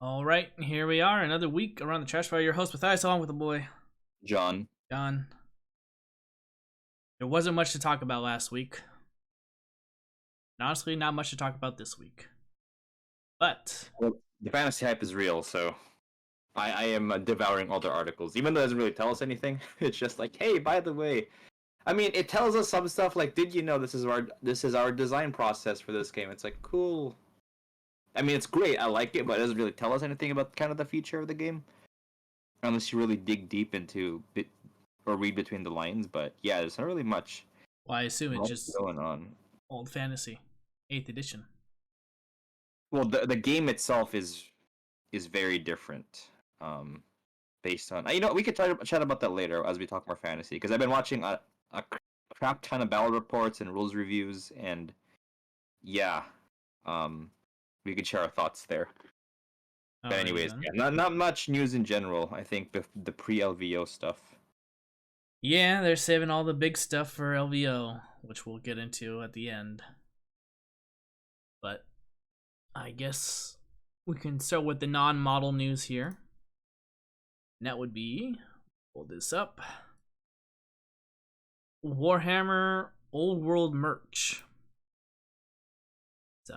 All right, here we are, another week around the trash fire. Your host Matthias, along with the boy John. John. There wasn't much to talk about last week. And honestly, not much to talk about this week. But Well, the fantasy hype is real, so I am devouring all their articles, even though it doesn't really tell us anything. It's just like, hey, by the way, I mean, it tells us some stuff like, did you know this is our design process for this game? It's like cool. I mean, it's great. I like it, but it doesn't really tell us anything about kind of the future of the game, unless you really dig deep into it or read between the lines. But yeah, there's not really well, I assume it's much just going on. old fantasy, 8th edition. Well, the game itself is very different. Um, Based on we could try to chat about that later as we talk more fantasy because I've been watching a crap ton of battle reports and rules reviews and yeah, um, we could share our thoughts there. But Alrighty anyways, then. yeah, not much news in general. I think the pre LVO stuff. Yeah, they're saving all the big stuff for LVO, which we'll get into at the end. But I guess we can start with the non-model news here. And that would be, pull this up, Warhammer Old World merch. So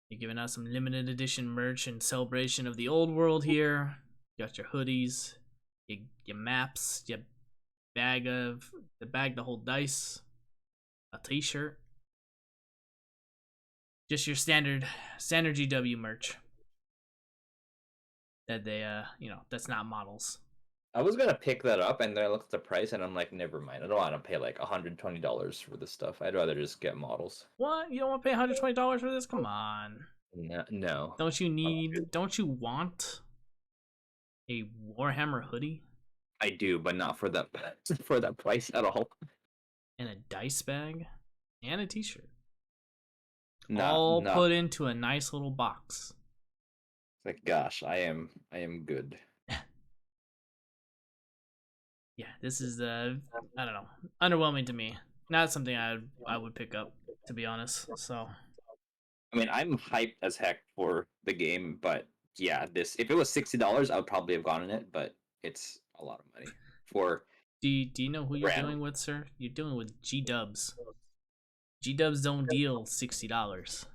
you're giving out some limited edition merch in celebration of the old world here. You got your hoodies, your maps, your bag to hold dice, a t-shirt. Just your standard GW merch. That they that's not models. I was gonna pick that up and then I looked at the price and I'm like, never mind. I don't want to pay like $120 for this stuff. I'd rather just get models. What? You don't want to pay $120 for this? Come on. No, no. Don't you want a Warhammer hoodie I do, but not for that for that price at all. and a dice bag and a t-shirt? All Not put into a nice little box. like gosh, I am good. Yeah, this is I don't know, underwhelming to me. Not something I would pick up, to be honest. So I mean, I'm hyped as heck for the game, but yeah, this if it was $60, I would probably have gone in it, but it's a lot of money for do you know who you're brand. dealing with, sir? You're dealing with G Dubs. G Dubs don't deal $60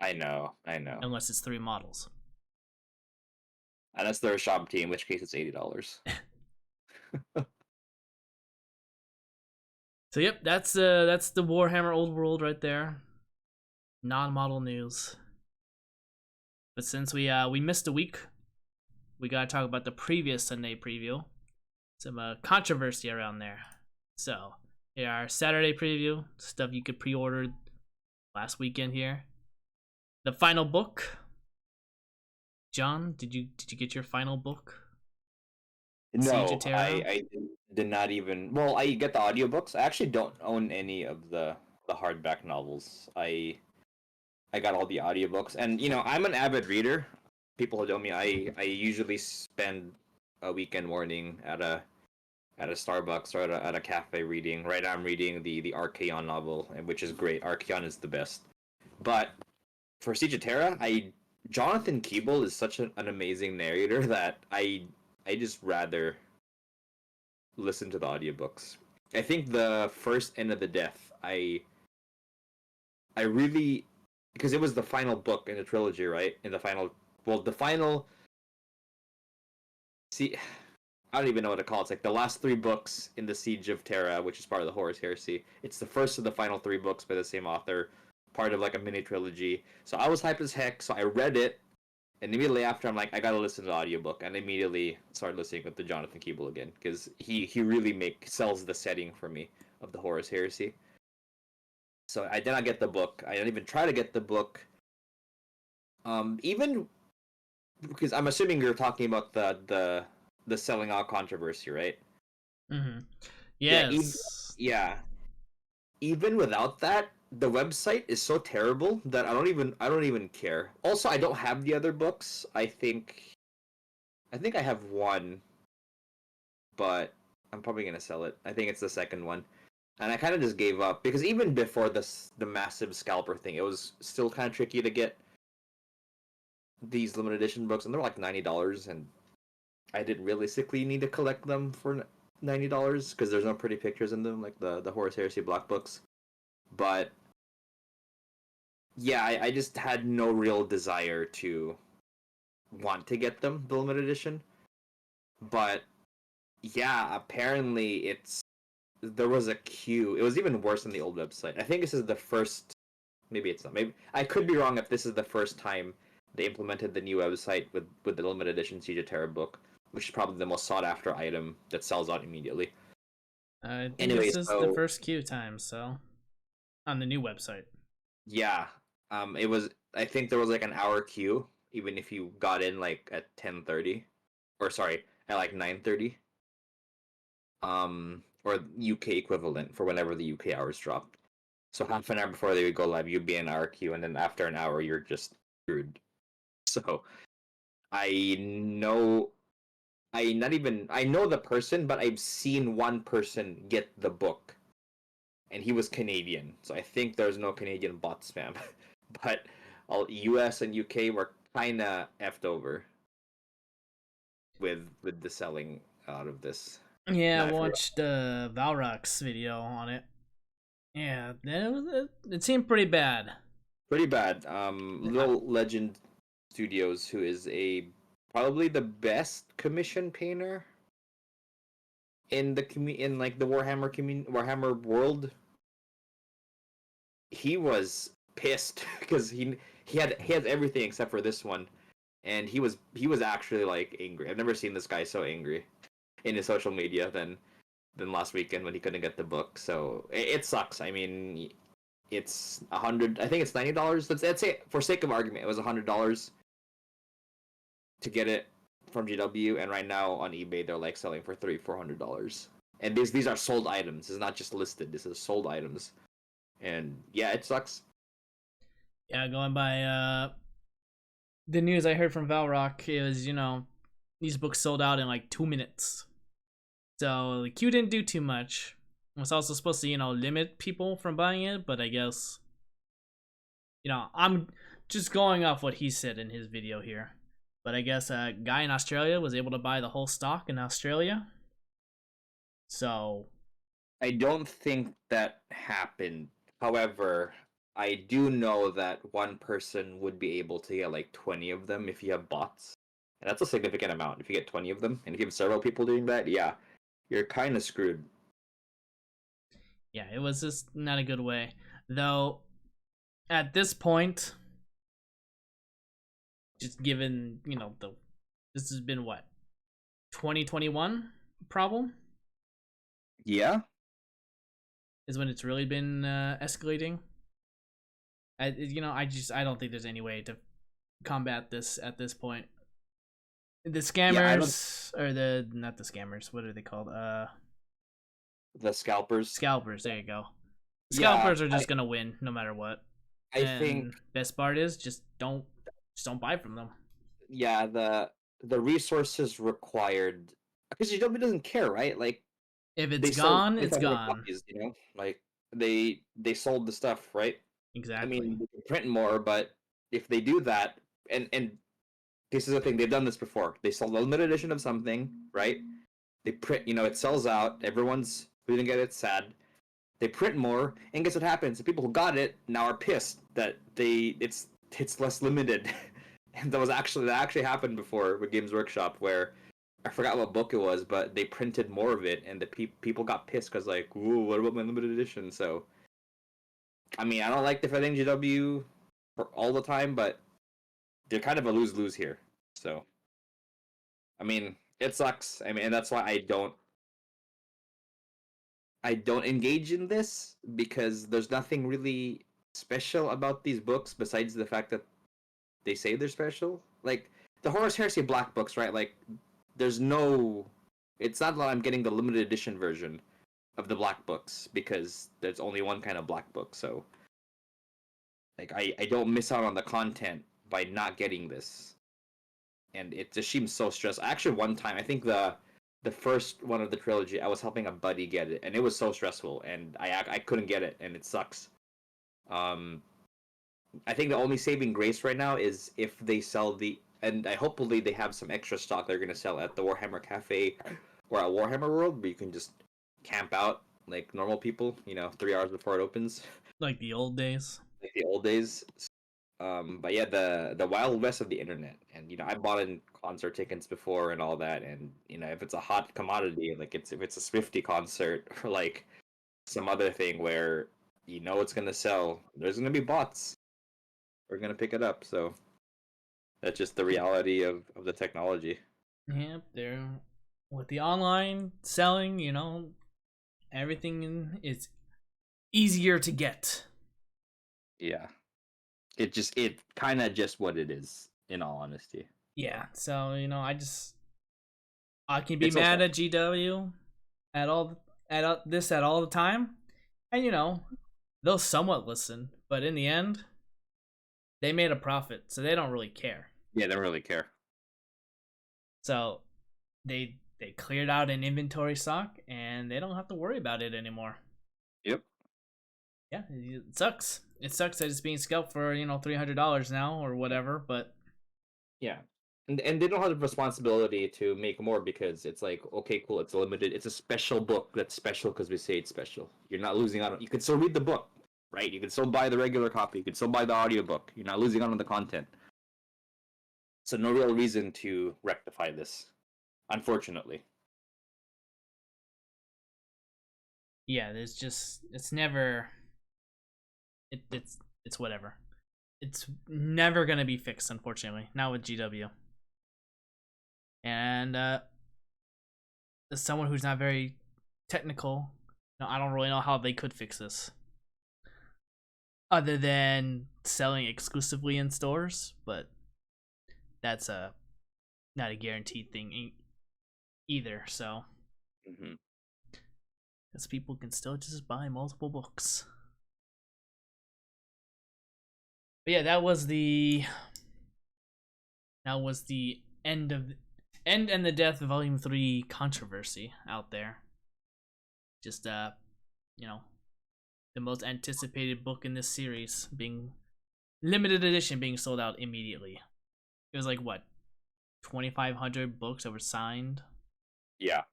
I know. unless it's 3 models. Unless they're a shop team, in which case it's $80. So yep, that's the Warhammer Old World right there. Non-model news. But since we missed a week, we gotta talk about the previous Sunday preview. Some controversy around there. So here our Saturday preview, stuff you could pre-order last weekend here. The final book. John, did you get your final book? Siege of No, Terra? I did not even. Well, I get the audiobooks. I actually don't own any of the hardback novels. I got all the audiobooks, and I'm an avid reader. People who know me, I usually spend a weekend morning at a Starbucks or at a cafe reading. Right now, I'm reading the Archaon novel, which is great. Archaon is the best. But for Siege of Terra, I Jonathan Keeble is such an amazing narrator that I just rather listen to the audiobooks. I think the first End of the Death, I really because it was the final book in the trilogy, right? In the final, well, the final. See, I don't even know what to call it. It's like the last 3 books in the Siege of Terra, which is part of the Horus Heresy. It's the first of the final 3 books by the same author, part of like a mini trilogy. So I was hyped as heck. So I read it, and immediately after, I'm like, I gotta listen to the audiobook, and immediately started listening with the Jonathan Keeble again because he really sells the setting for me of the Horus Heresy. So I did not get the book. I didn't even try to get the book. Even because I'm assuming you're talking about the selling out controversy, right? Mm-hmm. Yeah, Yes. yeah. Even without that, the website is so terrible that I don't even care. Also, I don't have the other books. I think I have one, but I'm probably gonna sell it. I think it's the second one. And I kind of just gave up because even before the massive scalper thing, it was still kind of tricky to get. these limited edition books, and they're like $90, and I didn't realistically need to collect them for $90 because there's no pretty pictures in them, like the Horus Heresy Black books. But yeah, I just had no real desire to want to get them, the limited edition. But yeah, apparently there was a queue. It was even worse than the old website. I think this is the first. Maybe it's not. Maybe I could be wrong if this is the first time they implemented the new website with the limited edition Siege of Terror book, which is probably the most sought after item that sells out immediately. I think Anyway, this is the so first queue time, so on the new website. yeah, it was. I think there was like an hour queue, even if you got in like at 10:30, or sorry, at like 9:30. Or UK equivalent for whenever the UK hours dropped. So half an hour before they would go live, you'd be in our queue, and then after an hour, you're just screwed. So I know, I know the person, but I've seen one person get the book, and he was Canadian. So I think there's no Canadian bot spam, but all US and UK were kind of effed over with the selling out of this. Yeah, No, I I forgot. watched Valrock's video on it. Yeah, it seemed pretty bad. Pretty bad. I, Little Legend Studios, who is a probably the best commission painter in in like the Warhammer world. He was pissed because he had everything except for this one, and he was actually like angry. I've never seen this guy so angry in his social media than last weekend when he couldn't get the book. So it sucks. I mean, it's 100. I think it's $90. Let's say for sake of argument, it was $100 to get it from GW, and right now on eBay they're like selling for $300-400. And these are sold items. It's not just listed. This is sold items, and yeah, it sucks. yeah, going by the news I heard from Valrock is, these books sold out in like 2 minutes. So the queue didn't do too much. It was also supposed to, limit people from buying it, but I guess, I'm just going off what he said in his video here. But I guess a guy in Australia was able to buy the whole stock in Australia. So, I don't think that happened. However, I do know that one person would be able to get like 20 of them if you have bots. And that's a significant amount if you get 20 of them. And if you have several people doing that, yeah, you're kind of screwed. yeah, it was just not a good way. Though, at this point, just given, this has been what, 2021 problem Yeah, is when it's really been escalating. I don't think there's any way to combat this at this point. The yeah, I don't. scammers, or the not the scammers, what are they called? The scalpers. Scalpers. There you go. Yeah, Scalpers are just gonna win no matter what. I think And best part is just don't buy from them. yeah, the resources required because GW doesn't care, right? Like If it's they sold gone, it's 2,500 gone. copies, like they sold the stuff, right? I Exactly. mean, they can print more, but if they do that, and this is the thing, they've done this before. They sold a limited edition of something, right? They print, it sells out. Everyone's who didn't get it sad. They print more, and guess what happens? The people who got it now are pissed that it's less limited. And that actually happened before with Games Workshop, where I forgot what book it was, but they printed more of it, and the people got pissed because like, ooh, what about my limited edition? So, I mean, I don't like defending GW for all the time, but they're kind of a lose lose here. So, I mean, it sucks. I mean, and that's why I don't engage in this because there's nothing really special about these books besides the fact that they say they're special. Like the Horus Heresy Black books, right? Like there's no it's not that I'm getting the limited edition version of the black books because there's only one kind of black book. So like I don't miss out on the content by not getting this. And it just seems so stressful. Actually one time I think the first one of the trilogy, I was helping a buddy get it, and it was so stressful, and I couldn't get it, and it sucks. Um, I think the only saving grace right now is if they sell and I hopefully they have some extra stock they're gonna sell at the Warhammer Cafe or at Warhammer World, where you can just camp out like normal people, 3 hours before it opens, Like the old days. like the old days. But yeah, the wild west of the internet, and I bought in concert tickets before and all that, and if it's a hot commodity, like if it's a Swifty concert or like some other thing where it's gonna sell, there's gonna be bots. We're gonna pick it up, so that's just the reality of the technology. Yep, they're with the online selling, everything is easier to get. Yeah, it kind of just what it is, in all honesty. Yeah, so I can be It's so mad sad. at GW at all the time, and they'll somewhat listen, but in the end, they made a profit, so they don't really care. Yeah, they don't really care. So they cleared out an inventory stock, and they don't have to worry about it anymore. Yep. Yeah, it sucks. It sucks that it's being scalped for $300 now or whatever, but Yeah. And they don't have the responsibility to make more because it's like, okay, cool, it's limited. It's a special book that's special because we say it's special. You're not losing out on. You can still read the book, right? You can still buy the regular copy. You can still buy the audiobook. You're not losing out on the content. So no real reason to rectify this, unfortunately. yeah, it's never it's whatever. It's never gonna be fixed, unfortunately. Not with GW. And as someone who's not very technical, I don't really know how they could fix this, other than selling exclusively in stores. But that's not a guaranteed thing either. So, Hmm. because people can still just buy multiple books. But yeah, that was the end and the death of Volume 3 controversy out there. Just you know, the most anticipated book in this series being limited edition being sold out immediately. It was like what, 2,500 books that were signed. Yeah.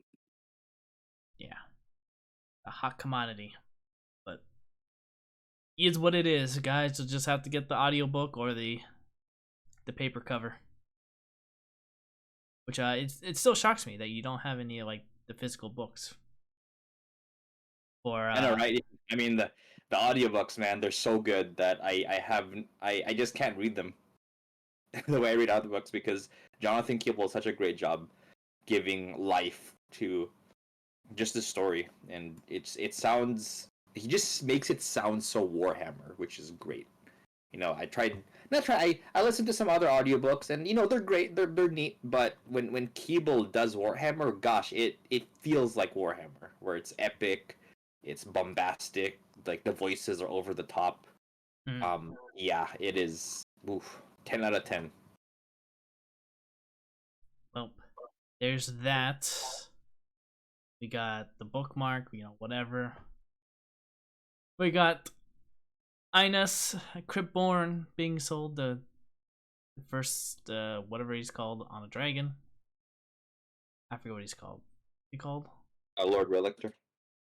Yeah, a hot commodity, but is what it is. Guys, you'll just have to get the audiobook or the paper cover. Which it still shocks me that you don't have any like the physical books. Or I know, right? I mean, the audiobooks, man, they're so good that I just can't read them the way I read audiobooks because Jonathan Kiebel does such a great job giving life to just the story, and it sounds he just makes it sound so Warhammer, which is great. I tried not try I listened to some other audiobooks, and they're great, they're neat, but when Keeble does Warhammer, gosh, it feels like Warhammer, where it's epic, it's bombastic, like the voices are over the top. mm, Yeah, it is. Oof, 10 out of 10. well, there's that. We got the bookmark, whatever. We got Inus Cryptborn being sold, the first whatever he's called on a dragon. I forget what he's called. He called Lord Relictor.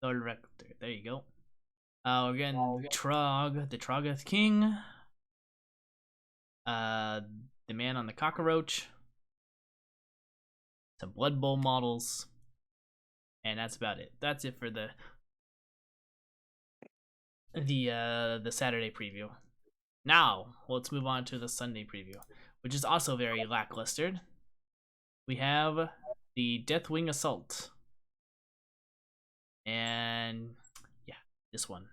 Lord Rector. There you go. We're getting Trog, the Trogoth King. Uh, the Man on the Cockroach. Some Blood Bowl models, and that's about it. That's it for the Saturday preview. Now let's move on to the Sunday preview, which is also very lackluster. We have the Deathwing Assault, and yeah, this one.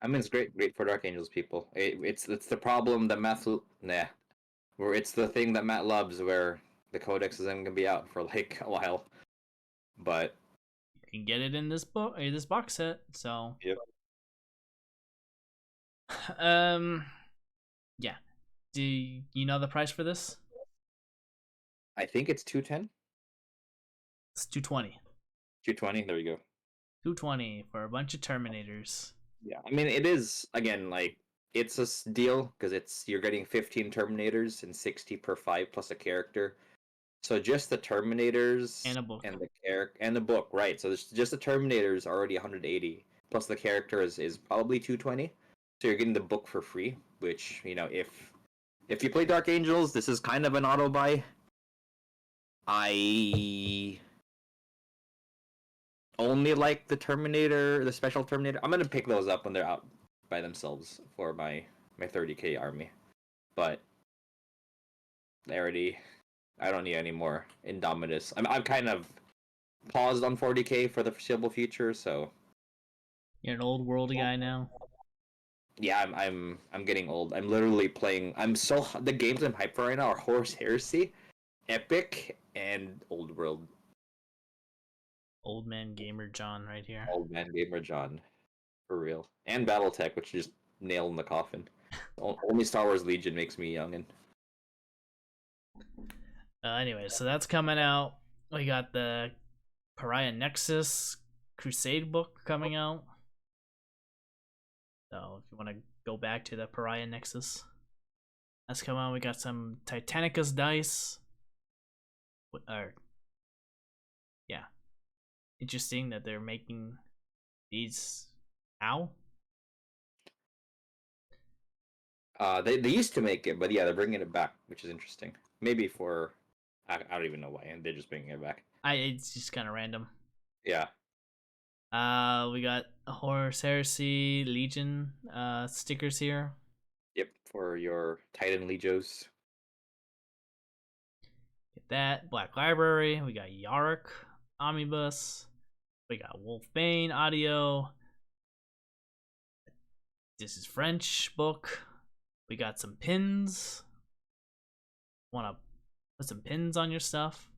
I mean, it's great for Dark Angels people. It's the problem that where it's the thing that Matt loves, where the codex isn't gonna be out for like a while. But You can get it in this box set. So, yep. um, yeah. Do you know the price for this? I think it's 210, It's 220. 220. There you go. 220 for a bunch of Terminators. Yeah, I mean, it is again like it's a deal because you're getting 15 Terminators and 60 per 5 plus a character. So just the Terminators And a book. and the character and the book, right? So just the Terminators are already 180 plus the character is probably 220. So you're getting the book for free, which if you play Dark Angels, this is kind of an auto buy. I only like the Terminator, the special Terminator. I'm gonna pick those up when they're out by themselves for my 30k army. But I don't need any more Indominus. I've kind of paused on 40k for the foreseeable future, so You're an old worldy guy now. yeah, I'm getting old. I'm literally playing. The games I'm hyped for right now are Horse Heresy, Epic, and Old World. Old man gamer John right here. Old man gamer John, for real. And BattleTech, which just nailed in the coffin. Only Star Wars Legion makes me young and Anyway, so that's coming out. We got the Pariah Nexus Crusade book coming out. So if you want to go back to the Pariah Nexus, that's coming out. We got some Titanicus dice. Yeah, interesting that they're making these now. they used to make it, but yeah, they're bringing it back, which is interesting. Maybe for I don't even know why, and they're just bringing it back. It's just kind of random. Yeah. We got Horus Heresy Legion stickers here. Yep, for your Titan Legios. Get that. Black Library. We got Yarick Omnibus. We got Wolfbane audio. This is French book. We got some pins. Want to put some pins on your stuff.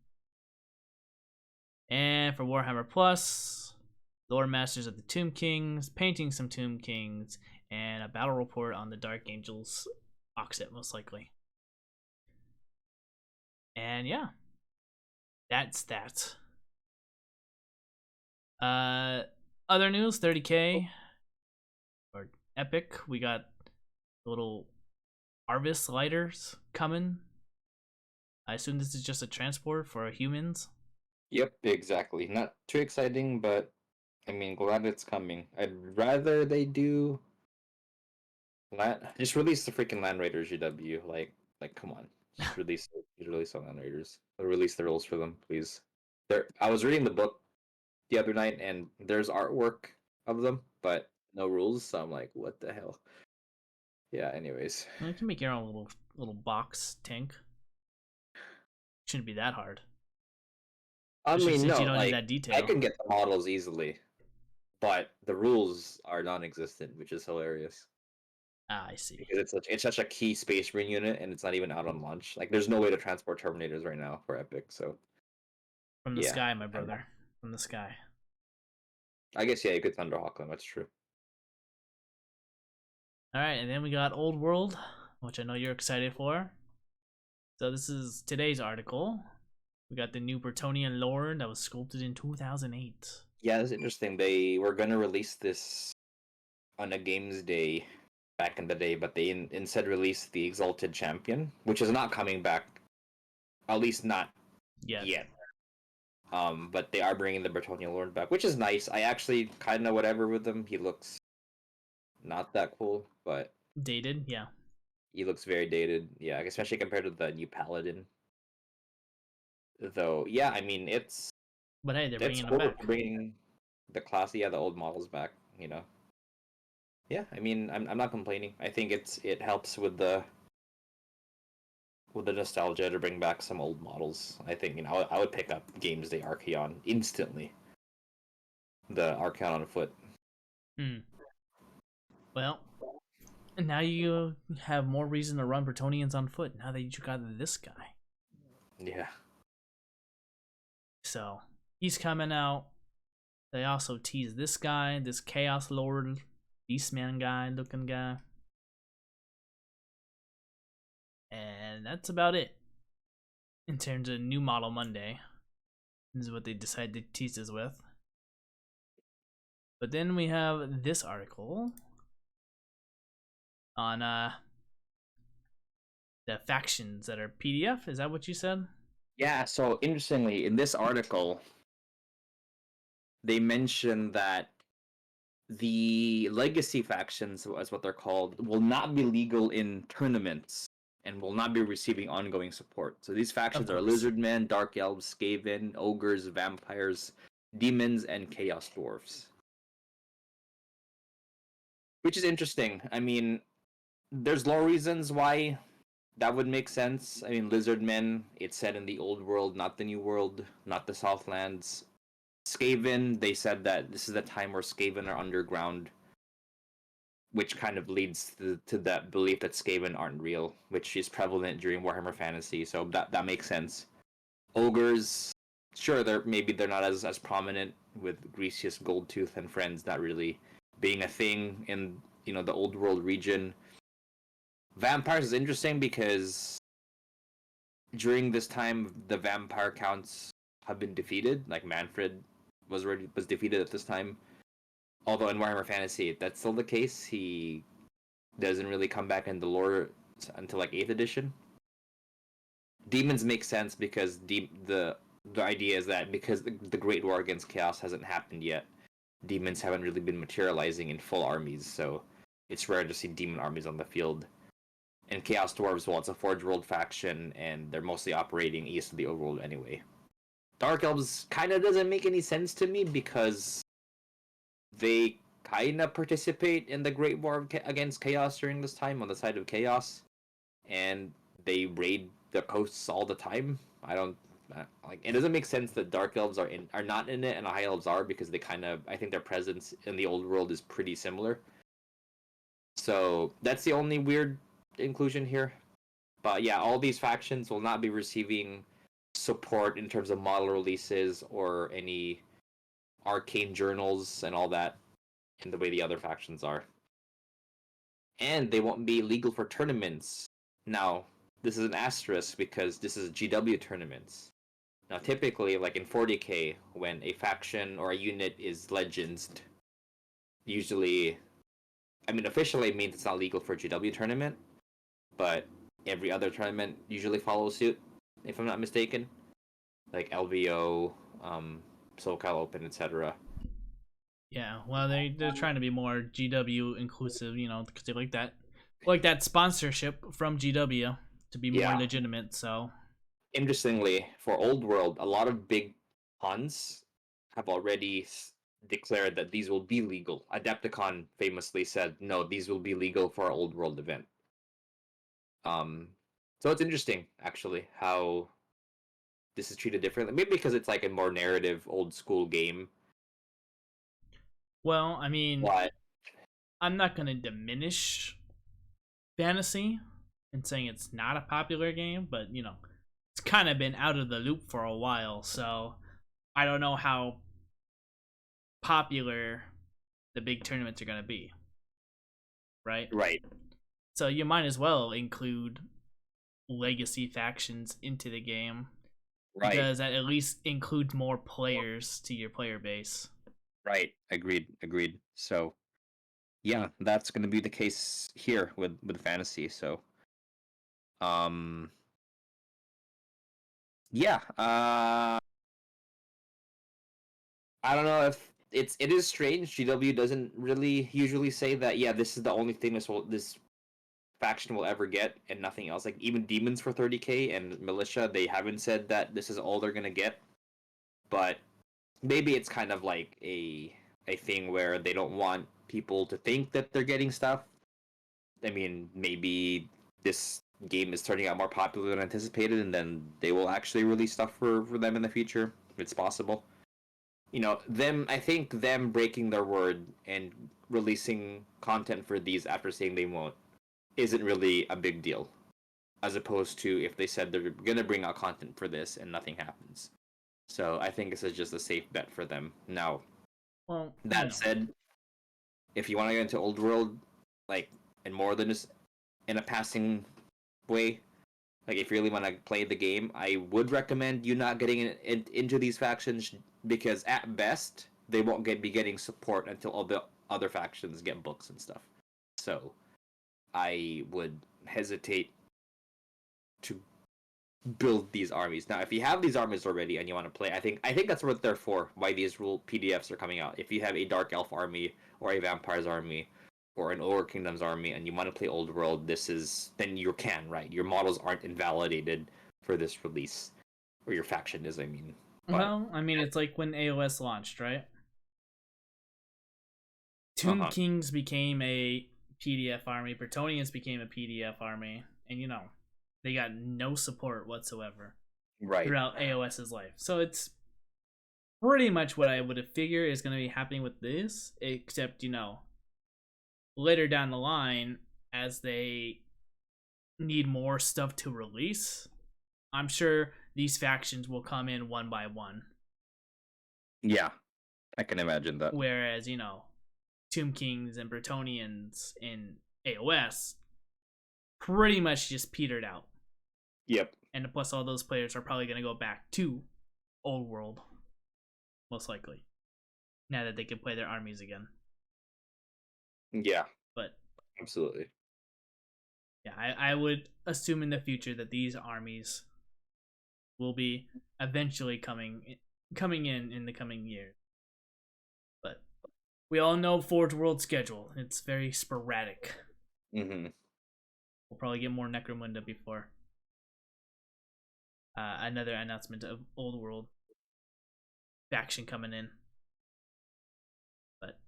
And for Warhammer Plus, Lore Masters of the Tomb Kings, painting some Tomb Kings, and a battle report on the Dark Angels box set, most likely. And yeah, that's that. Other news, 30k or Epic. We got little Harvest lighters coming. I assume this is just a transport for humans. Yep, exactly. Not too exciting, but I mean, glad it's coming. I'd rather they do just release the freaking Land Raiders UW. Like, come on, just release the Land Raiders. Or release the rules for them, please. I was reading the book the other night, and there's artwork of them, but no rules. So I'm like, what the hell? Yeah. Anyways, You can make your own little box tank. Shouldn't be that hard. I Especially mean, since no, you don't need like that detail. I can get the models easily, but the rules are non-existent, which is hilarious. I see. Because it's such a key Space Marine unit, and it's not even out on launch. Like, there's no way to transport Terminators right now for Epic. So From the yeah, sky, my brother. From the sky. I guess yeah, you could Thunderhawk them. That's true. Alright, and then we got Old World, which I know you're excited for. So this is today's article. We got the new Bretonnian lore that was sculpted in 2008. Yeah, it's interesting. They were gonna release this on a Games Day back in the day, but they instead released the Exalted Champion, which is not coming back. At least not yet. But they are bringing the Bretonnian Lord back, which is nice. I actually kind of whatever with him. He looks not that cool, but Dated, yeah. he looks very dated. Yeah, especially compared to the new Paladin. Though, yeah, I mean But hey, they're it's bringing cool them back. bringing the classy, the old models back. Yeah, I mean, I'm not complaining. I think it helps with the nostalgia to bring back some old models. I think I would pick up Games Day Archeon instantly. The Archeon on foot. Well, now you have more reason to run Bretonnians on foot now that you got this guy. Yeah. So he's coming out. They also tease this guy, this Chaos Lord, Beastman guy looking guy. And that's about it. In terms of New Model Monday. This is what they decided to tease us with. But then we have this article. on the factions that are PDF. Is that what you said? Yeah, so interestingly, in this article, they mention that the legacy factions, as what they're called, will not be legal in tournaments and will not be receiving ongoing support. So these Of factions are course. lizardmen, dark elves, skaven, ogres, vampires, demons, and chaos dwarves. Which is interesting. I mean, there's lore reasons why that would make sense. I mean, lizardmen, it's set in the old world, not the new world, not the Southlands. Skaven, they said that this is the time where Skaven are underground, which kind of leads to that belief that Skaven aren't real, which is prevalent during Warhammer Fantasy. So that makes sense. Ogres, sure, they're not as prominent with Grecius, Goldtooth, and friends not really being a thing in the old world region. Vampires is interesting because during this time the vampire counts have been defeated. Like Manfred was defeated at this time. Although in Warhammer Fantasy that's still the case. He doesn't really come back in the lore until like 8th edition. Demons make sense because the idea is that because the Great War against Chaos hasn't happened yet, demons haven't really been materializing in full armies, so it's rare to see demon armies on the field. And Chaos Dwarves, well, it's a Forge World faction, and they're mostly operating east of the Overworld anyway. Dark Elves kind of doesn't make any sense to me because they kind of participate in the Great War against Chaos during this time on the side of Chaos, and they raid the coasts all the time. I don't like. It doesn't make sense that Dark Elves are not in it and High Elves are because they kind of I think their presence in the old world is pretty similar. So that's the only weird inclusion here. But yeah, all these factions will not be receiving support in terms of model releases or any arcane journals and all that in the way the other factions are. And they won't be legal for tournaments. Now, this is an asterisk because this is GW tournaments. Now, typically, like in 40k, when a faction or a unit is legends, usually, I mean, officially it means it's not legal for a GW tournament, but every other tournament usually follows suit, if I'm not mistaken. Like LVO, SoCal Open, etc. Yeah, well, they're trying to be more GW inclusive, because they like that sponsorship from GW to be more Yeah. legitimate. So Interestingly, for Old World, a lot of big puns have already declared that these will be legal. Adepticon famously said, "No, these will be legal for our Old World event." Um, so it's interesting actually how this is treated differently. Maybe because it's like a more narrative, old school game. well, I mean, But I'm not gonna diminish fantasy and saying it's not a popular game, but it's kind of been out of the loop for a while, so I don't know how popular the big tournaments are gonna be, right? right, So you might as well include legacy factions into the game right, because that at least includes more players to your player base. right. Agreed. So yeah, that's going to be the case here with fantasy. So um, yeah. I don't know if it is strange. GW doesn't really usually say that. Yeah, this is the only thing this faction will ever get, and nothing else. Like even demons for 30k and militia, they haven't said that this is all they're gonna get. But maybe it's kind of like a thing where they don't want people to think that they're getting stuff. I mean, maybe this game is turning out more popular than anticipated, and then they will actually release stuff for them in the future. It's possible. I think them breaking their word and releasing content for these after saying they won't isn't really a big deal, as opposed to if they said they're gonna bring out content for this and nothing happens. So I think this is just a safe bet for them. Now, Well, that said, if you want to get into old world, like, and more than just in a passing way, like if you really want to play the game, I would recommend you not getting into these factions because at best they won't be getting support until all the other factions get books and stuff. So I would hesitate to build these armies. Now, if you have these armies already and you want to play, I think that's what they're for. Why these rule PDFs are coming out. If you have a Dark Elf army or a Vampires army or an Ogre Kingdoms army and you want to play Old World, then you can, right? Your models aren't invalidated for this release, or your faction is, I mean. But Well, I mean, it's like when AOS launched, right? uh Tomb huh, Kings became a PDF army, Bretonians became a PDF army, and they got no support whatsoever right. throughout AOS's life. So it's pretty much what I would have figured is going to be happening with this, except, later down the line, as they need more stuff to release, I'm sure these factions will come in one by one. Yeah, I can imagine that. Whereas, Tomb Kings and Bretonians in AOS pretty much just petered out. Yep. And plus, all those players are probably going to go back to Old World, most likely, now that they can play their armies again. Yeah, But absolutely. yeah, I would assume in the future that these armies will be eventually coming in the coming years. But we all know Forge World schedule; it's very sporadic. Mm-hmm. We'll probably get more Necromunda before another announcement of Old World faction coming in. But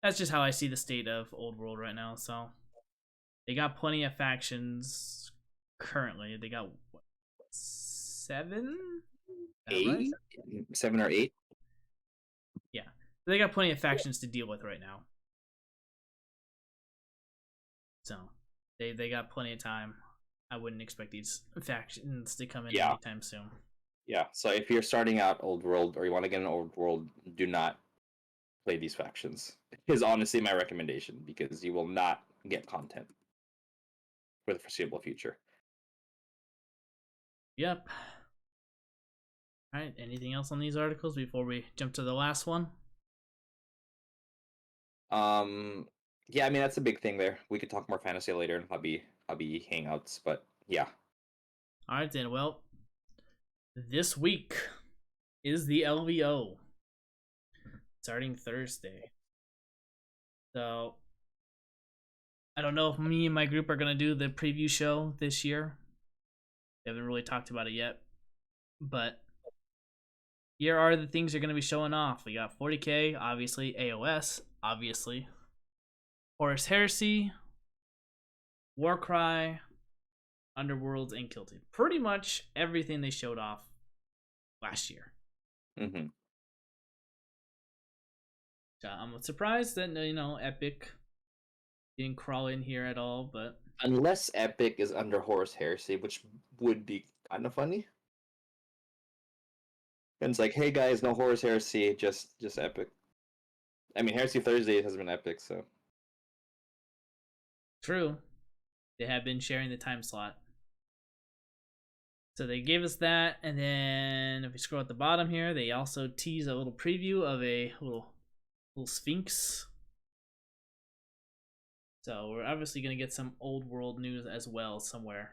that's just how I see the state of Old World right now. So they got plenty of factions currently. They got what, 7? Is that right? 8, 7 or 8. Yeah, they got plenty of factions to deal with right now. So they got plenty of time. I wouldn't expect these factions to come in Yeah, anytime soon. yeah. So if you're starting out Old World or you want to get an Old World, do not play these factions. Is honestly my recommendation because you will not get content for the foreseeable future. Yep. All right. Anything else on these articles before we jump to the last one? Um, yeah, I mean that's a big thing there. We could talk more fantasy later in hobby hangouts, but yeah. All right then. Well, this week is the LVO starting Thursday. So I don't know if me and my group are gonna do the preview show this year. We haven't really talked about it yet, but here are the things you're gonna be showing off. We got 40k, obviously, AOS, obviously, Horus Heresy, Warcry, Underworlds, and Kilted. Pretty much everything they showed off last year. Mm-hmm. So I'm surprised that Epic didn't crawl in here at all, but Unless Epic is under Horus Heresy, which would be kind of funny. And it's like, hey guys, no Horus Heresy, just Epic. I mean, Heresy Thursday has been epic, so true. They have been sharing the time slot. So they gave us that, and then if we scroll at the bottom here, they also tease a little preview of a little Sphinx. So we're obviously gonna get some old world news as well somewhere.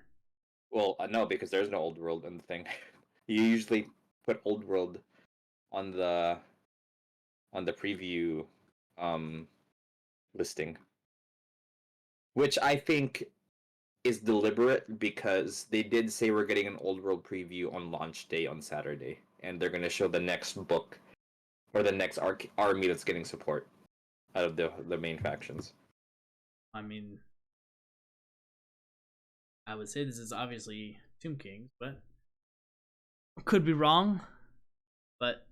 well, no, because there's no old world in the thing. You usually put old world on the preview um listing, which I think is deliberate because they did say we're getting an old world preview on launch day on Saturday, and they're gonna show the next book or the next army that's getting support out of the main factions. I mean, I would say this is obviously Tomb Kings, but could be wrong. But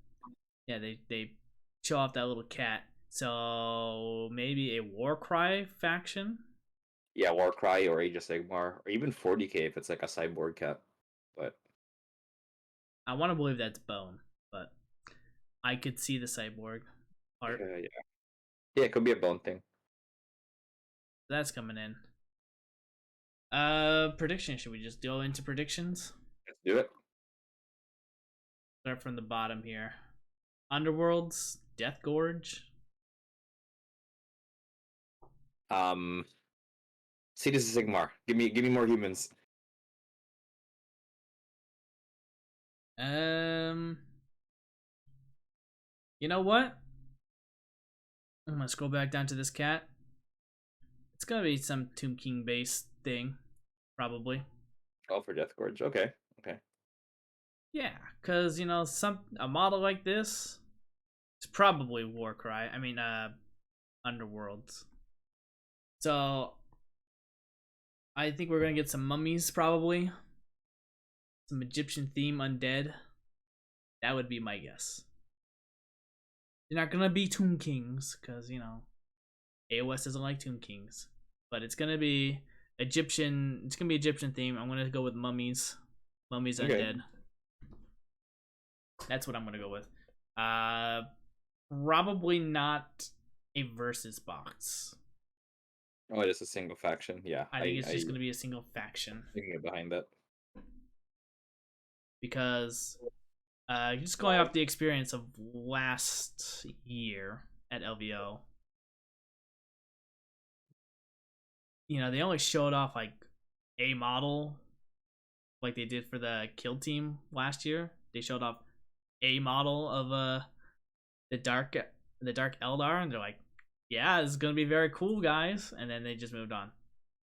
yeah, they show off that little cat. So maybe a Warcry faction. Yeah, Warcry or Age of Sigmar or even 40k if it's like a cyborg cat. But I want to believe that's Bone, but I could see the cyborg part. yeah, yeah, it could be a bone thing. That's coming in. Prediction. Should we just go into predictions? Let's do it. Start from the bottom here. Underworlds, Death Gorge. Um, See, this is Sigmar. Give me more humans. You know what? I'm gonna scroll back down to this cat. It's gonna be some Tomb King based thing, probably. Oh, for Death Gorge. Okay. Okay. Yeah, cause a model like this is probably Warcry. I mean, Underworlds. So I think we're gonna get some mummies probably, some Egyptian theme undead. That would be my guess. They're not gonna be Tomb Kings, cause AOS doesn't like Tomb Kings, but it's gonna be Egyptian. It's gonna be Egyptian theme. I'm gonna go with mummies, Okay. undead. That's what I'm gonna go with. Probably not a versus box. Oh, just a single faction. Yeah. I think it's just gonna be a single faction I can get behind that. because just going off the experience of last year at LVO, they only showed off like a model, like they did for the kill team last year. They showed off a model of the dark Eldar, and they're like, "Yeah, this is gonna be very cool, guys." And then they just moved on.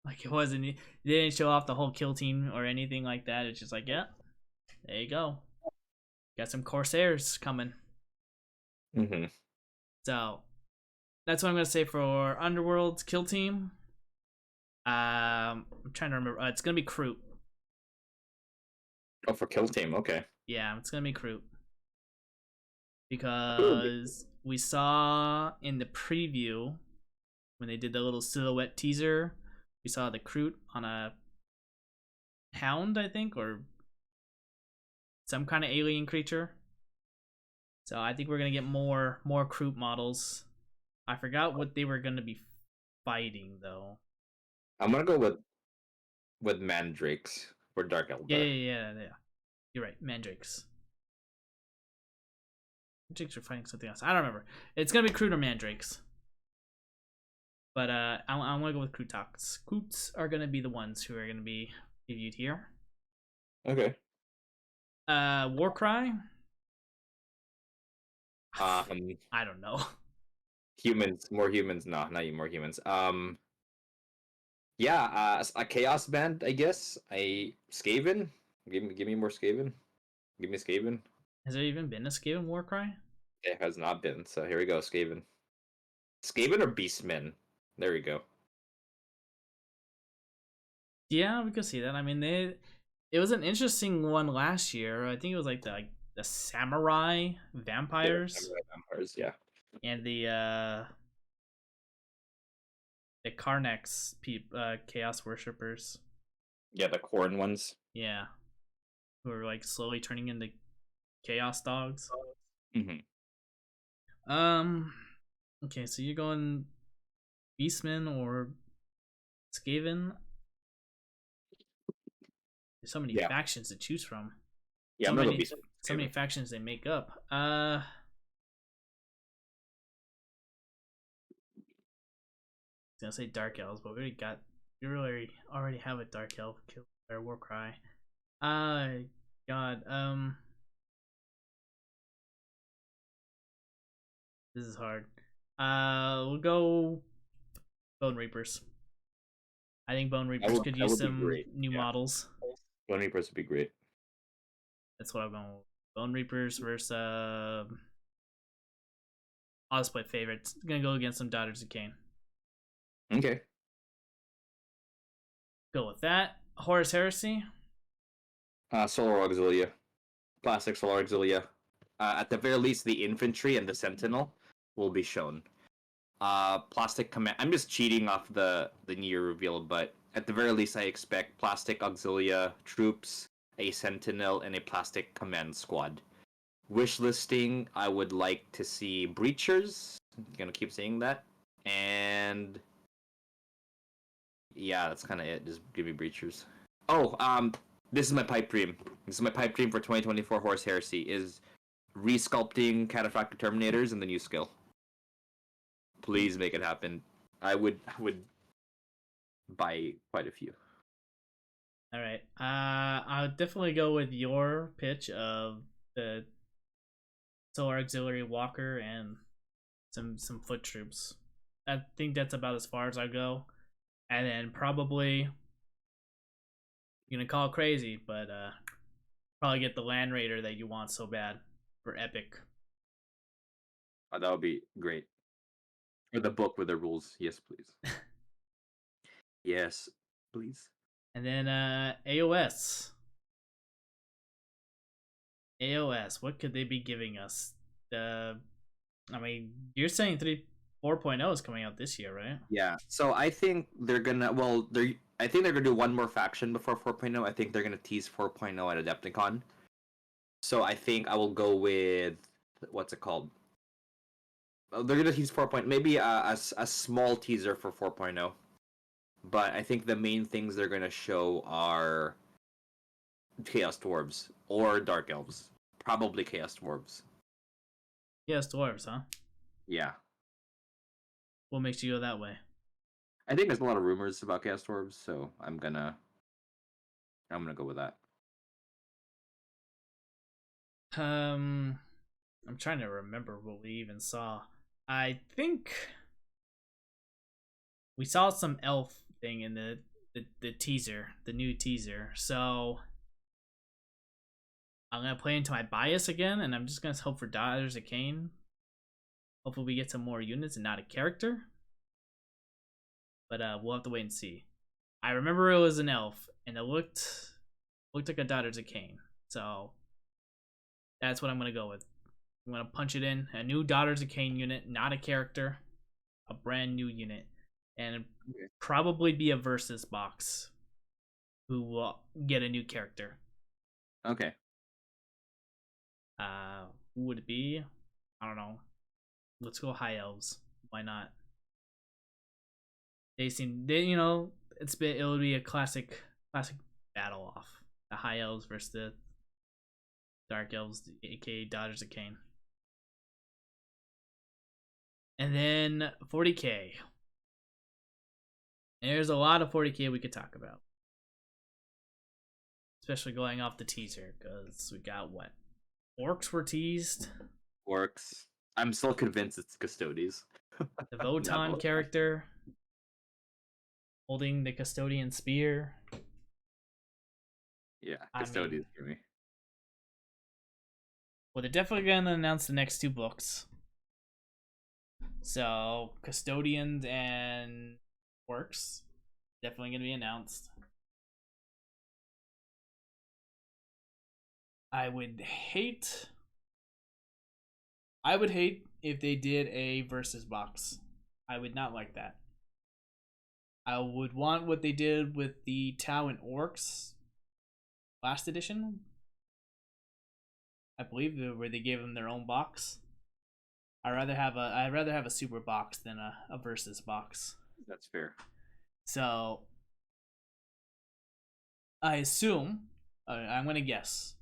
Like it wasn't. They didn't show off the whole kill team or anything like that. It's just like, yeah, there you go. Got some Corsairs coming. Mm-hmm. So that's what I'm gonna say for Underworld's kill team. I'm trying to remember. It's gonna be Kroot. Oh, for kill team. Okay. Yeah, it's gonna be Kroot because we saw in the preview when they did the little silhouette teaser, we saw the Kroot on a hound, I think, or some kind of alien creature. So I think we're gonna get more Kroot models. I forgot what they were gonna be fighting though. I'm gonna go with mandrakes for Dark Eldar. Yeah. You're right, mandrakes. Mandrakes are fighting something else. I don't remember. It's gonna be Kroot or mandrakes. But I'm gonna go with Krootox. Kroots are gonna be the ones who are gonna be reviewed here. Okay. Warcry. Um, I don't know. humans, more humans. No, not even more humans. Yeah, a chaos band, I guess. Skaven. Give me more Skaven. Give me Skaven. Has there even been a Skaven Warcry? It has not been. So here we go, Skaven. Skaven or Beastmen. There we go. Yeah, we could see that. I mean, it was an interesting one last year. I think it was like the samurai vampires. Yeah, samurai vampires. Yeah. And the Karnex chaos worshippers. Yeah, the corn ones. Yeah, who are like slowly turning into chaos dogs. Mm-hmm. Okay, so you're going Beastman or Skaven. There's so many factions to choose from. Yeah, so I'm gonna many, go Beastman. so many factions they make up. I was gonna say Dark Elves, but we really already have a Dark Elf kill or Warcry. God, this is hard. We'll go Bone Reapers. I think Bone Reapers could use some new models. Bone Reapers would be great. That's what I'm going with. Bone Reapers versus I'll just play favorites. Gonna go against some Daughters of Cain. Okay. Go with that. Horus Heresy. Solar Auxilia. Plastic Solar Auxilia. At the very least, the infantry and the sentinel will be shown. Plastic command. I'm just cheating off the new reveal, but at the very least, I expect plastic auxilia troops, a sentinel, and a plastic command squad. Wish listing, I would like to see breachers. I'm gonna keep saying that, and yeah, that's kind of it. Just give me breachers. Oh, this is my pipe dream. This is my pipe dream for 2024 Horse Heresy. Is resculpting Cataphractic Terminators in the new skill. Please make it happen. I would buy quite a few. All right. I'll definitely go with your pitch of the Solar Auxiliary Walker and some foot troops. I think that's about as far as I go. And then probably you're gonna call it crazy, but probably get the Land Raider that you want so bad for Epic. That would be great. Or the book with the rules. Yes, please. Yes, please. And then AOS. AOS, what could they be giving us? I mean, you're saying 4.0 is coming out this year, right? Yeah. So I think they're gonna. Well, I think they're gonna do one more faction before 4.0. I think they're gonna tease 4.0 at Adepticon. So I think I will go with what's it called? They're gonna tease 4.0, maybe a small teaser for 4.0. But I think the main things they're gonna show are Chaos Dwarves or Dark Elves. Probably Chaos Dwarves. Yes, dwarves, huh? Yeah. What makes you go that way? I think there's a lot of rumors about Chaos Dwarves, so I'm gonna go with that. I'm trying to remember what we even saw. I think we saw some elf thing in the teaser, the new teaser. So I'm gonna play into my bias again, and I'm just gonna hope for Daughters of Cain. Hopefully, we get some more units and not a character. But we'll have to wait and see. I remember it was an elf, and it looked like a Daughters of Cain. So that's what I'm gonna go with. I'm gonna punch it in a new Daughters of Cain unit, not a character, a brand new unit, and probably be a versus box who will get a new character. Okay. Who would it be? I don't know. Let's go High Elves. Why not? It would be a classic battle off. The High Elves versus the Dark Elves, aka Daughters of Cain. And then 40k. And there's a lot of 40k we could talk about. Especially going off the teaser, because we got what? Orcs were teased. Orcs. I'm still convinced it's Custodes. The Votan character holding the Custodian Spear. Yeah, Custodes for me. Well, they're definitely going to announce the next 2 books. So, Custodians and Orcs definitely going to be announced. I would hate if they did a versus box. I would not like that. I would want what they did with the Tau and Orcs last edition. I believe where they gave them their own box. I'd rather have a super box than a versus box. That's fair. So I assume I'm gonna guess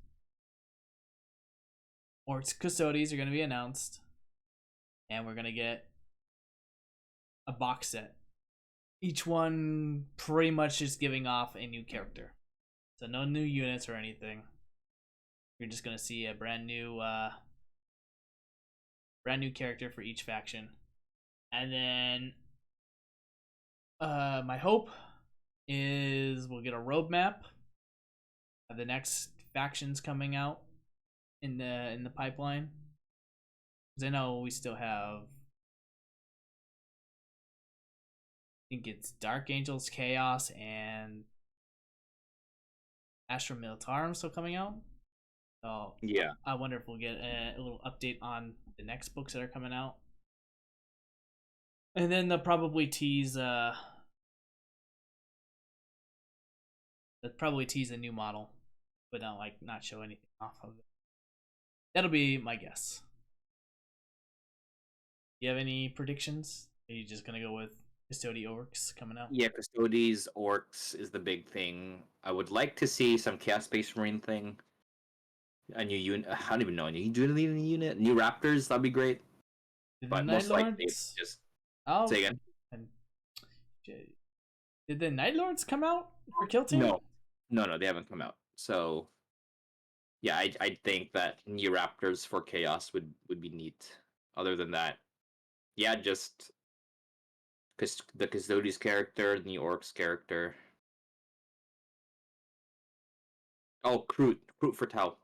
Orcs Custodies are gonna be announced, and we're gonna get a box set. Each one pretty much just giving off a new character. So no new units or anything. You're just gonna see a brand new character for each faction. And then my hope is we'll get a roadmap of the next factions coming out in the pipeline. Because I know we still have, I think it's Dark Angels, Chaos, and Astra Militarum still coming out. So yeah, I wonder if we'll get a little update on the next books that are coming out. And then they'll probably tease a new model, but not show anything off of it. That'll be my guess. You have any predictions? Are you just gonna go with Custody Orcs coming out? Yeah, Custodes, Orcs is the big thing. I would like to see some Chaos Space Marine thing. A new unit. I don't even know. Do you need a new unit? New Raptors? That'd be great. But most likely, just say again. Did the Night Lords come out for Kill Team? No, no, they haven't come out. So yeah, I think that new Raptors for Chaos would be neat. Other than that, yeah, just because the Custodes character, the Orcs character. Oh, Kroot for Tau.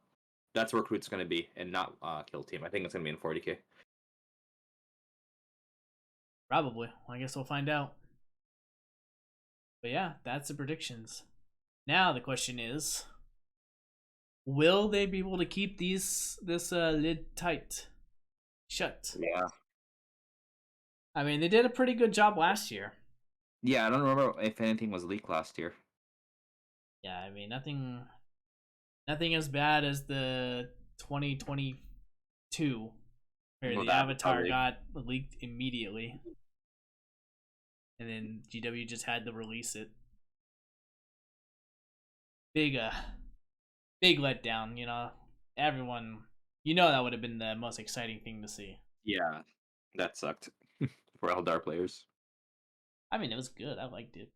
That's where Kroot's gonna be, and not Kill Team. I think it's gonna be in 40K. Probably. I guess we'll find out. But yeah, that's the predictions. Now the question is, will they be able to keep this lid tight, shut? Yeah. I mean, they did a pretty good job last year. Yeah, I don't remember if anything was leaked last year. Yeah, I mean nothing as bad as the 2022 where Well, the that Avatar probably. got leaked immediately, and then GW just had to release it. Big big letdown. Everyone, that would have been the most exciting thing to see. Yeah, that sucked for Eldar players. I mean, it was good. I liked it.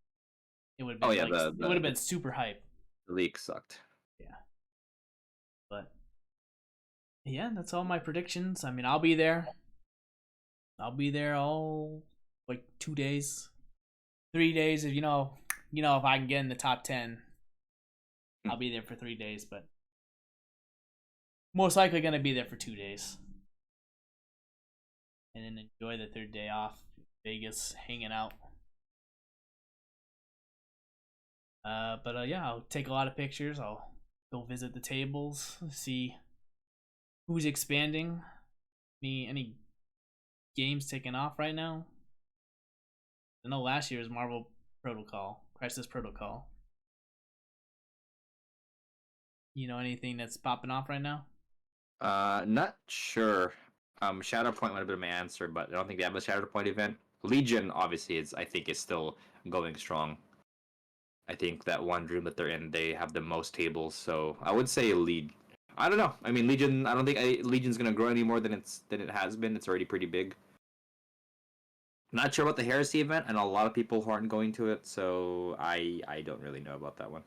It would have Oh been yeah, like it would have been super hype. the leak sucked. Yeah, but yeah, that's all my predictions. I mean, I'll be there. I'll be there all like 2 days, 3 days. If if I can get in the top 10, I'll be there for 3 days. But most likely gonna be there for 2 days, and then enjoy the third day off, Vegas, hanging out. But yeah, I'll take a lot of pictures. I'll go visit the tables, see who's expanding. Any games taking off right now? I know last year was Marvel Protocol, Crisis Protocol. Anything that's popping off right now? Not sure. Shatterpoint might have been my answer, but I don't think they have a Shatterpoint event. Legion obviously is still going strong. I think that one room that they're in, they have the most tables, so I would say Lead. I don't know. I mean, Legion. I don't think Legion's gonna grow any more than it has been. It's already pretty big. Not sure about the Heresy event, and a lot of people who aren't going to it, so I don't really know about that one.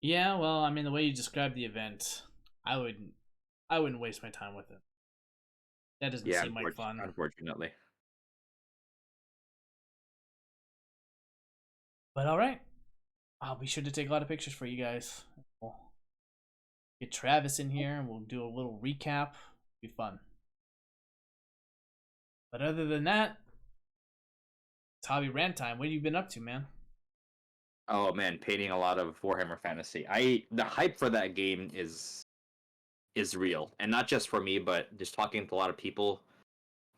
Yeah, well, I mean, the way you described the event, I wouldn't waste my time with it. That doesn't Yeah, seem like fun. unfortunately. But all right, I'll be sure to take a lot of pictures for you guys. We'll get Travis in here, and we'll do a little recap. It'll be fun. But other than that, it's hobby rant time. What have you been up to, man? Oh man, painting a lot of Warhammer Fantasy. The hype for that game is real, and not just for me, but just talking to a lot of people,